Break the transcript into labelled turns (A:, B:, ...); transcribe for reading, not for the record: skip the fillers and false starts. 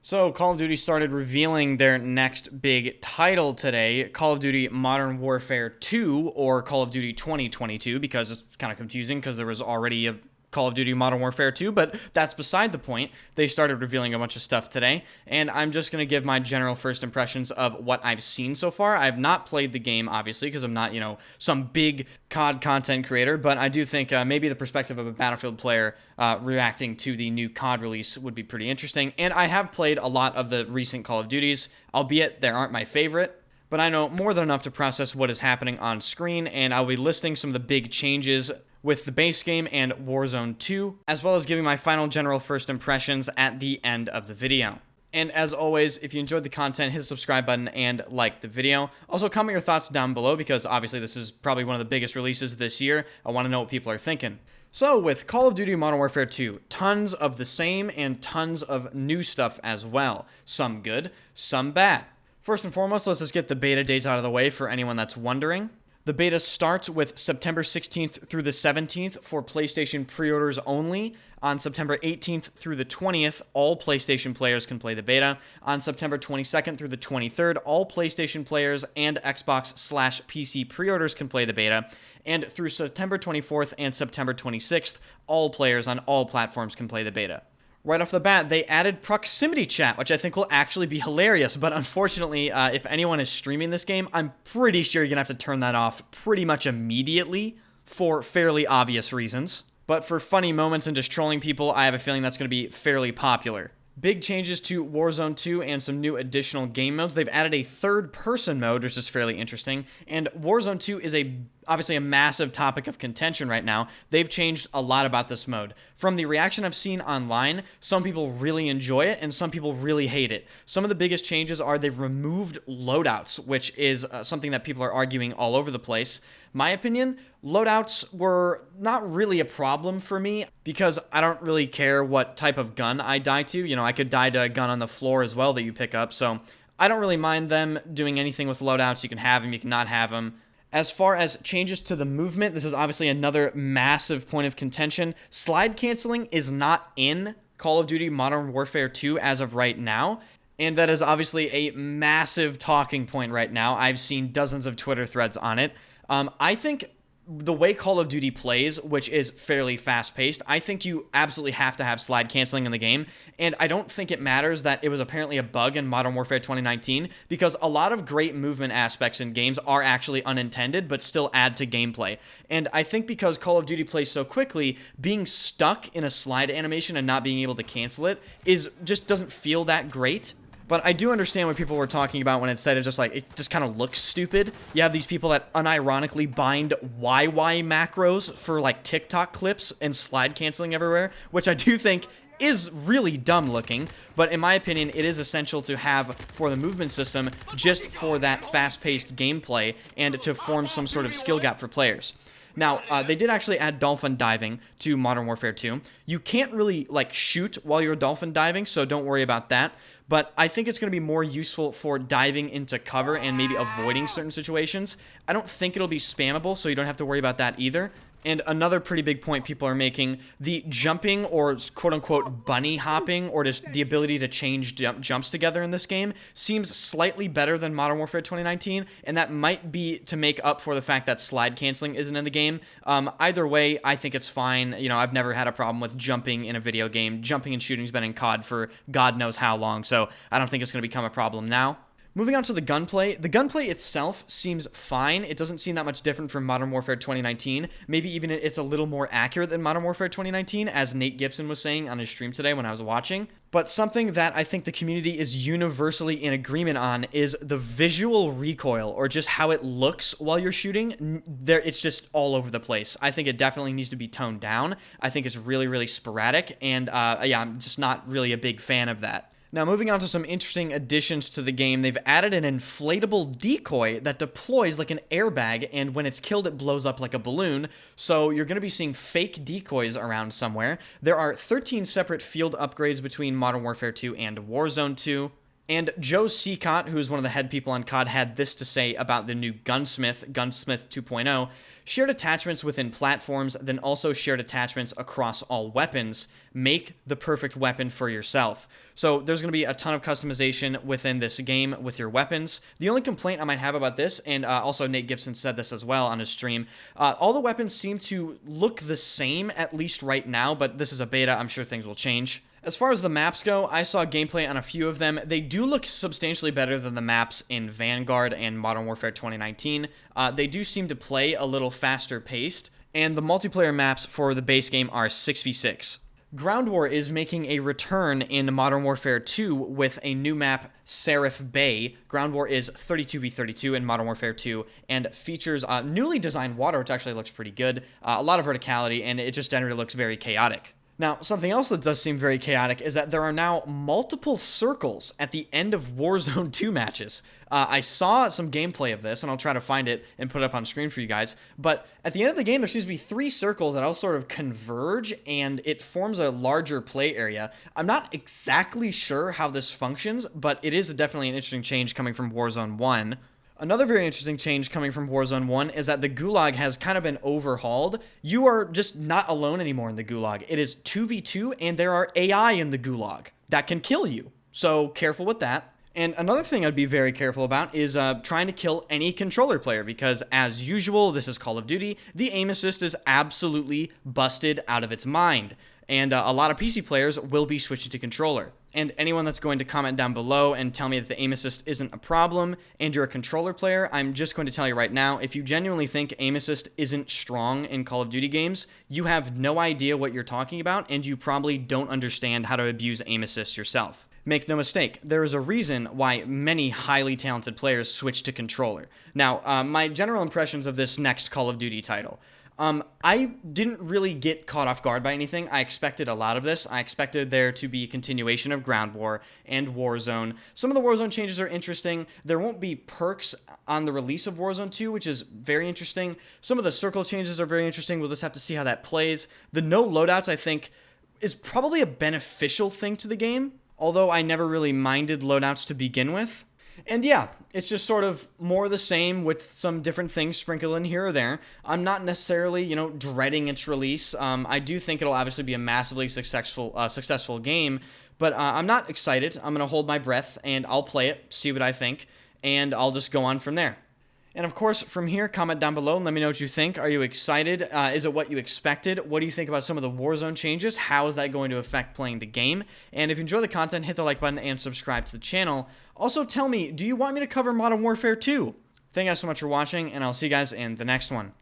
A: So, Call of Duty started revealing their next big title today, Call of Duty Modern Warfare 2, or Call of Duty 2022, because it's kind of confusing because there was already a Call of Duty Modern Warfare 2, but that's beside the point. They started revealing a bunch of stuff today, and I'm just going to give my general first impressions of what I've seen so far. I've not played the game, obviously, because I'm not, some big COD content creator, but I do think maybe the perspective of a Battlefield player reacting to the new COD release would be pretty interesting, and I have played a lot of the recent Call of Duties, albeit they aren't my favorite. But I know more than enough to process what is happening on screen, and I'll be listing some of the big changes with the base game and Warzone 2, as well as giving my final general first impressions at the end of the video. And as always, if you enjoyed the content, hit the subscribe button and like the video. Also, comment your thoughts down below because obviously this is probably one of the biggest releases this year. I want to know what people are thinking. So, with Call of Duty Modern Warfare 2, tons of the same and tons of new stuff as well. Some good, some bad. First and foremost, let's just get the beta dates out of the way for anyone that's wondering. The beta starts with September 16th through the 17th for PlayStation pre-orders only. On September 18th through the 20th, all PlayStation players can play the beta. On September 22nd through the 23rd, all PlayStation players and Xbox/PC pre-orders can play the beta. And through September 24th and September 26th, all players on all platforms can play the beta. Right off the bat, they added proximity chat, which I think will actually be hilarious, but unfortunately, if anyone is streaming this game, I'm pretty sure you're going to have to turn that off pretty much immediately for fairly obvious reasons. But for funny moments and just trolling people, I have a feeling that's going to be fairly popular. Big changes to Warzone 2 and some new additional game modes. They've added a third-person mode, which is fairly interesting, and Warzone 2 is obviously a massive topic of contention right now. They've changed a lot about this mode. From the reaction I've seen online, some people really enjoy it and some people really hate it. Some of the biggest changes are they've removed loadouts, which is something that people are arguing all over the place. My opinion, loadouts were not really a problem for me because I don't really care what type of gun I die to. I could die to a gun on the floor as well that you pick up, so I don't really mind them doing anything with loadouts. You can have them, you can not have them. As far as changes to the movement, this is obviously another massive point of contention. Slide canceling is not in Call of Duty Modern Warfare 2 as of right now, and that is obviously a massive talking point right now. I've seen dozens of Twitter threads on it. I think the way Call of Duty plays, which is fairly fast-paced, I think you absolutely have to have slide canceling in the game, and I don't think it matters that it was apparently a bug in Modern Warfare 2019, because a lot of great movement aspects in games are actually unintended, but still add to gameplay. And I think because Call of Duty plays so quickly, being stuck in a slide animation and not being able to cancel it just doesn't feel that great. But I do understand what people were talking about when it said it just kind of looks stupid. You have these people that unironically bind YY macros for like TikTok clips and slide canceling everywhere, which I do think is really dumb looking, but in my opinion, it is essential to have for the movement system just for that fast-paced gameplay and to form some sort of skill gap for players. Now, they did actually add dolphin diving to Modern Warfare 2. You can't really, shoot while you're dolphin diving, so don't worry about that. But I think it's going to be more useful for diving into cover and maybe avoiding certain situations. I don't think it'll be spammable, so you don't have to worry about that either. And another pretty big point people are making, the jumping or quote-unquote bunny hopping or just the ability to change jumps together in this game seems slightly better than Modern Warfare 2019, and that might be to make up for the fact that slide canceling isn't in the game. Either way, I think it's fine. I've never had a problem with jumping in a video game. Jumping and shooting's been in COD for God knows how long, so I don't think it's going to become a problem now. Moving on to the gunplay itself seems fine. It doesn't seem that much different from Modern Warfare 2019. Maybe even it's a little more accurate than Modern Warfare 2019, as Nate Gibson was saying on his stream today when I was watching. But something that I think the community is universally in agreement on is the visual recoil, or just how it looks while you're shooting. It's just all over the place. I think it definitely needs to be toned down. I think it's really, really sporadic, and yeah, I'm just not really a big fan of that. Now, moving on to some interesting additions to the game, they've added an inflatable decoy that deploys like an airbag, and when it's killed, it blows up like a balloon, so you're going to be seeing fake decoys around somewhere. There are 13 separate field upgrades between Modern Warfare 2 and Warzone 2. And Joe Seacott, who is one of the head people on COD, had this to say about the new Gunsmith 2.0. Shared attachments within platforms, then also shared attachments across all weapons. Make the perfect weapon for yourself. So there's going to be a ton of customization within this game with your weapons. The only complaint I might have about this, and also Nate Gibson said this as well on his stream, all the weapons seem to look the same, at least right now, but this is a beta. I'm sure things will change. As far as the maps go, I saw gameplay on a few of them. They do look substantially better than the maps in Vanguard and Modern Warfare 2019. They do seem to play a little faster paced, and the multiplayer maps for the base game are 6v6. Ground War is making a return in Modern Warfare 2 with a new map, Seraph Bay. Ground War is 32v32 in Modern Warfare 2 and features newly designed water, which actually looks pretty good, a lot of verticality, and it just generally looks very chaotic. Now, something else that does seem very chaotic is that there are now multiple circles at the end of Warzone 2 matches. I saw some gameplay of this, and I'll try to find it and put it up on screen for you guys, but at the end of the game, there seems to be 3 circles that all sort of converge, and it forms a larger play area. I'm not exactly sure how this functions, but it is definitely an interesting change coming from Warzone 1. Another very interesting change coming from Warzone 1 is that the Gulag has kind of been overhauled. You are just not alone anymore in the Gulag. It is 2v2, and there are AI in the Gulag that can kill you. So careful with that. And another thing I'd be very careful about is trying to kill any controller player, because as usual, this is Call of Duty, the aim assist is absolutely busted out of its mind. And a lot of PC players will be switching to controller. And anyone that's going to comment down below and tell me that the aim assist isn't a problem and you're a controller player, I'm just going to tell you right now, if you genuinely think aim assist isn't strong in Call of Duty games, you have no idea what you're talking about, and you probably don't understand how to abuse aim assist yourself. Make no mistake, there is a reason why many highly talented players switch to controller. Now, my general impressions of this next Call of Duty title. I didn't really get caught off guard by anything. I expected a lot of this. I expected there to be a continuation of Ground War and Warzone. Some of the Warzone changes are interesting. There won't be perks on the release of Warzone 2, which is very interesting. Some of the circle changes are very interesting. We'll just have to see how that plays. The no loadouts, I think, is probably a beneficial thing to the game, although I never really minded loadouts to begin with. And yeah, it's just sort of more the same with some different things sprinkled in here or there. I'm not necessarily, dreading its release. I do think it'll obviously be a massively successful game, but I'm not excited. I'm going to hold my breath, and I'll play it, see what I think, and I'll just go on from there. And of course, from here, comment down below and let me know what you think. Are you excited? Is it what you expected? What do you think about some of the Warzone changes? How is that going to affect playing the game? And if you enjoy the content, hit the like button and subscribe to the channel. Also, tell me, do you want me to cover Modern Warfare 2? Thank you guys so much for watching, and I'll see you guys in the next one.